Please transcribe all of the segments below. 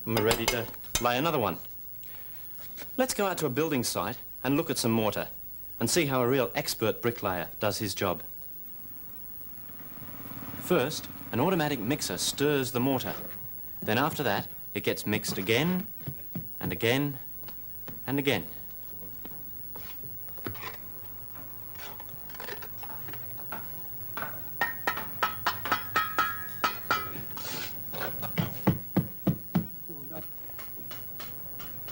and we're ready to lay another one. Let's go out to a building site and look at some mortar and see how a real expert bricklayer does his job. First, an automatic mixer stirs the mortar. Then after that, it gets mixed again and again and again.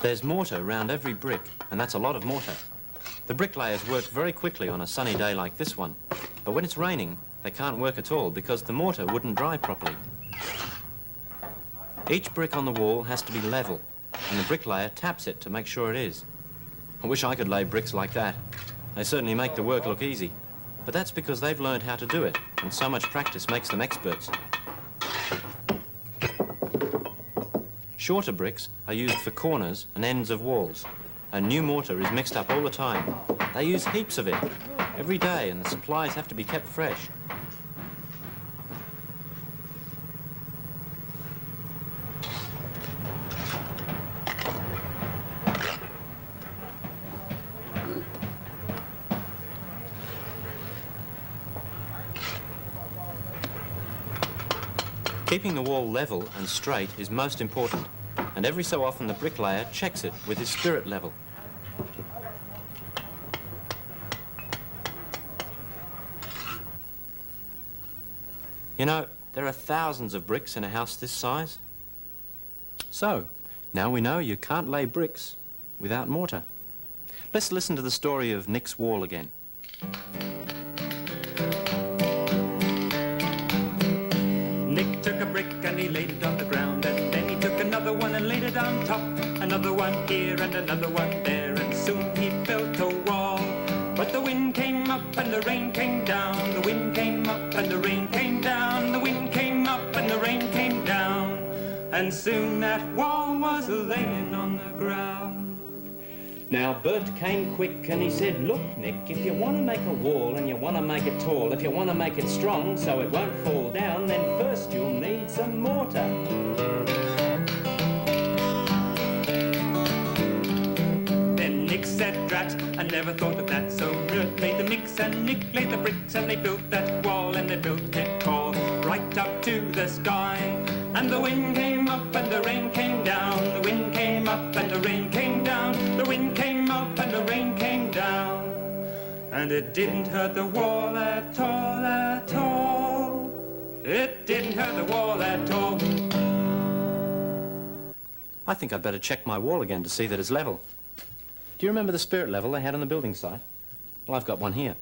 There's mortar around every brick, and that's a lot of mortar. The bricklayers work very quickly on a sunny day like this one, but when it's raining, they can't work at all because the mortar wouldn't dry properly. Each brick on the wall has to be level, and the bricklayer taps it to make sure it is. I wish I could lay bricks like that. They certainly make the work look easy, but that's because they've learned how to do it, and so much practice makes them experts. Shorter bricks are used for corners and ends of walls, and new mortar is mixed up all the time. They use heaps of it every day, and the supplies have to be kept fresh. Keeping the wall level and straight is most important, and every so often the bricklayer checks it with his spirit level. You know, there are thousands of bricks in a house this size. So, now we know you can't lay bricks without mortar. Let's listen to the story of Nick's wall again. Nick took a brick and he laid it on the ground, and then he took another one and laid it on top, another one here and another one there, and soon he built a wall. But the wind came up and the rain came down, the wind came up and the rain came down, the wind came up and the rain came down, and soon that wall was laying on the ground. Now Bert came quick and he said, "Look, Nick, if you want to make a wall and you want to make it tall, if you want to make it strong so it won't fall down, then first you'll need some mortar." Then Nick said, "Drat, I never thought of that." So Bert made the mix and Nick laid the bricks, and they built that wall and they built it tall, right up to the sky. And the wind came up and the rain came down, the wind came up and the rain came down, the wind came up and the rain came down, and it didn't hurt the wall at all, at all. It didn't hurt the wall at all. I think I'd better check my wall again to see that it's level. Do you remember the spirit level they had on the building site? Well, I've got one here.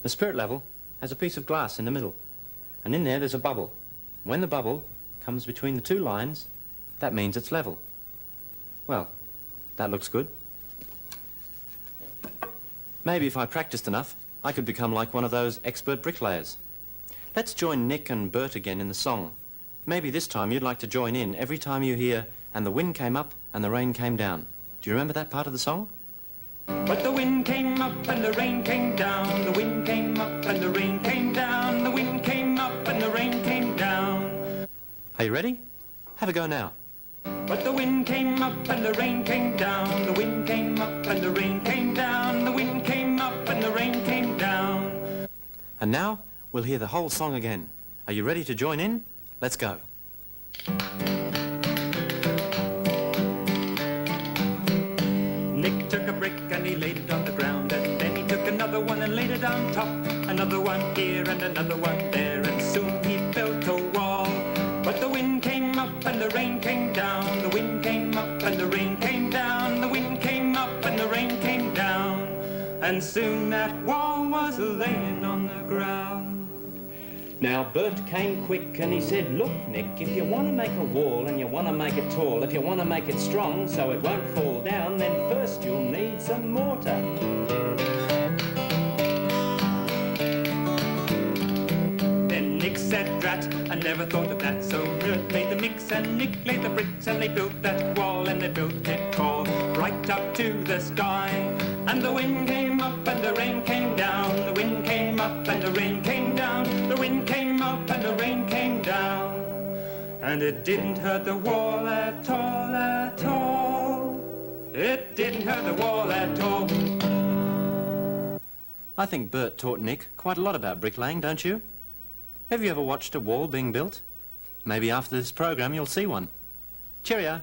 The spirit level has a piece of glass in the middle, and in there's a bubble. When the bubble comes between the two lines, that means it's level. Well, that looks good. Maybe if I practiced enough, I could become like one of those expert bricklayers. Let's join Nick and Bert again in the song. Maybe this time you'd like to join in every time you hear, "And the wind came up and the rain came down." Do you remember that part of the song? But the wind came up and the rain came down, the wind came up and the rain came down, the wind came up and the rain came down. Are you ready? Have a go now. But the wind came up and the rain came down, the wind came up and the rain came down, the wind came up and the rain came down. And now we'll hear the whole song again. Are you ready to join in? Let's go. Nick took a brick and he laid it on the ground, and then he took another one and laid it on top, another one here and another one there, and soon he built a wall. But the wind came up and the rain came down, the wind came up and the rain came down, the wind came up and the rain came down, and soon that wall was laying on the ground. Now Bert came quick and he said, "Look, Nick, if you want to make a wall and you want to make it tall, if you want to make it strong so it won't fall down, then first you'll need some mortar." Then Nick said, "Drat, I never thought of that." So Bert made the mix and Nick laid the bricks, and they built that wall and they built it tall, right up to the sky. And the wind came up and the rain came down, the wind came up and the rain came down, the wind came up and the rain came down, And it didn't hurt the wall at all, at all. It didn't hurt the wall at all. I think Bert taught Nick quite a lot about bricklaying, don't you? Have you ever watched a wall being built? Maybe after this program you'll see one. Cheerio.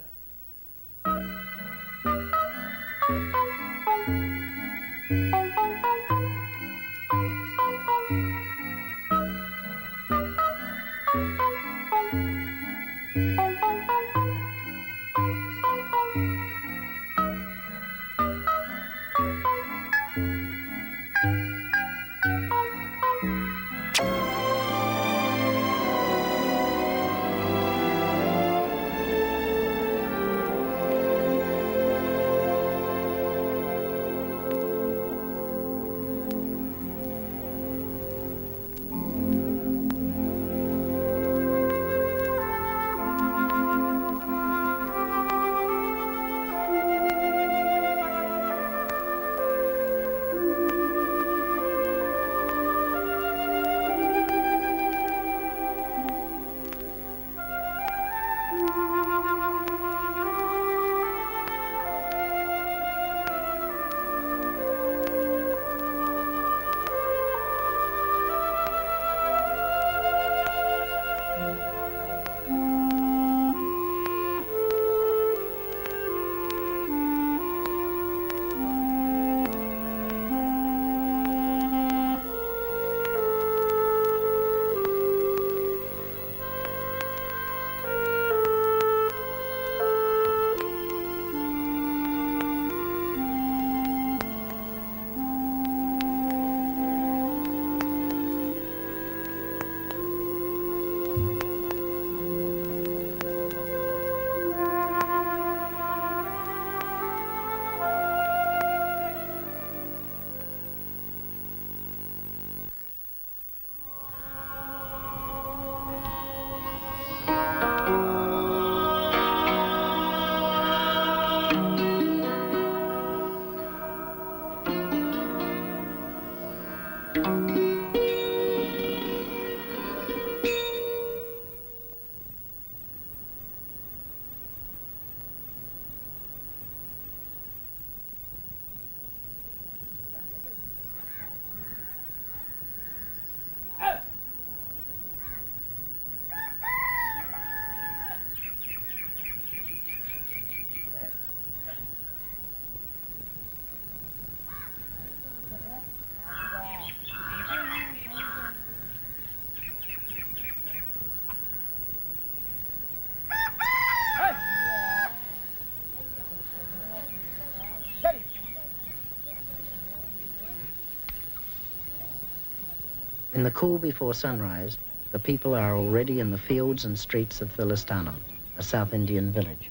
In the cool before sunrise, the people are already in the fields and streets of Philistano, a South Indian village.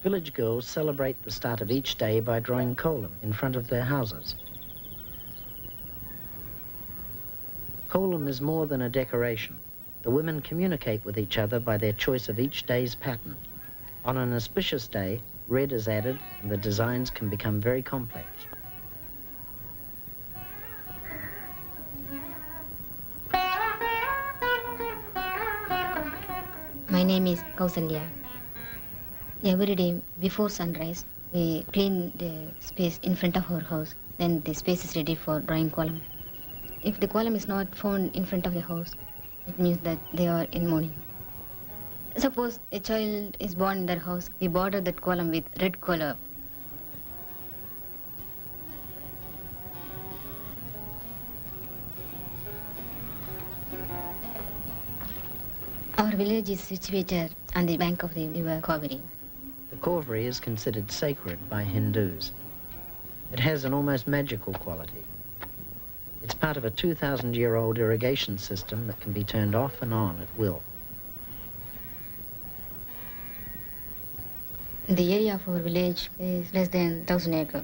Village girls celebrate the start of each day by drawing kolam in front of their houses. Kolam is more than a decoration. The women communicate with each other by their choice of each day's pattern. On an auspicious day, red is added and the designs can become very complex. My name is Kausalya. Every day before sunrise, we clean the space in front of our house. Then the space is ready for drawing column. If the column is not found in front of the house, it means that they are in mourning. Suppose a child is born in their house, we border that column with red color. Our village is situated on the bank of the river Kaveri. The Kaveri is considered sacred by Hindus. It has an almost magical quality. It's part of a 2,000-year-old irrigation system that can be turned off and on at will. The area of our village is less than 1,000 acres,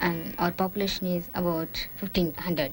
and our population is about 1,500.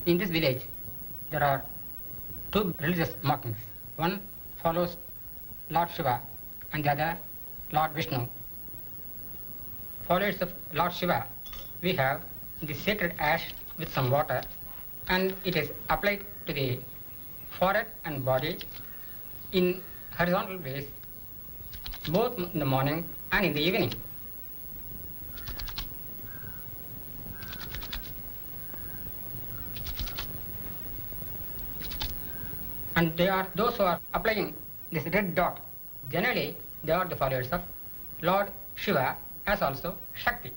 In this village, there are two religious markings. One follows Lord Shiva and the other Lord Vishnu. Followers of Lord Shiva, we have the sacred ash with some water, and it is applied to the forehead and body in horizontal ways, both in the morning and in the evening. And they are those who are applying this red dot. Generally, they are the followers of Lord Shiva as also Shakti.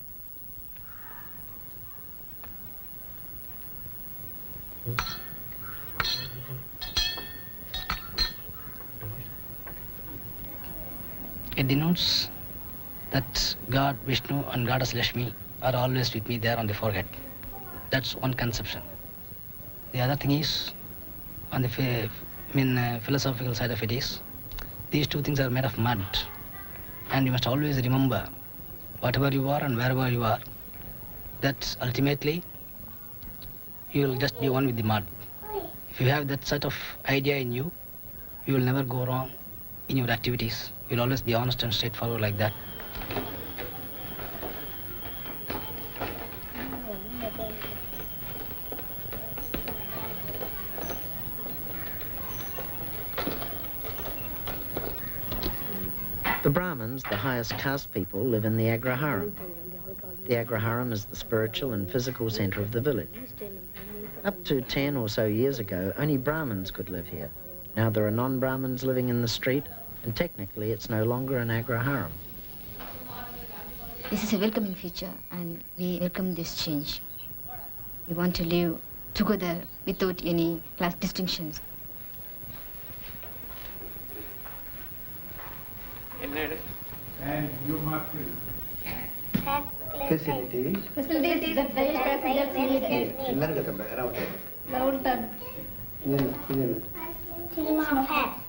It denotes that God, Vishnu and Goddess Lakshmi are always with me there on the forehead. That's one conception. The other thing is, on the philosophical side of it is, these two things are made of mud. And you must always remember, whatever you are and wherever you are, that ultimately you will just be one with the mud. If you have that sort of idea in you, you will never go wrong in your activities. You'll always be honest and straightforward like that. The Brahmins, the highest caste people, live in the Agraharam. The Agraharam is the spiritual and physical center of the village. Up to 10 or so years ago, only Brahmins could live here. Now there are non-Brahmins living in the street, and technically it's no longer an Agraharam. This is a welcoming feature, and we welcome this change. We want to live together without any class distinctions. And you must facilities. Facilities that rail passengers need. Cinema hat.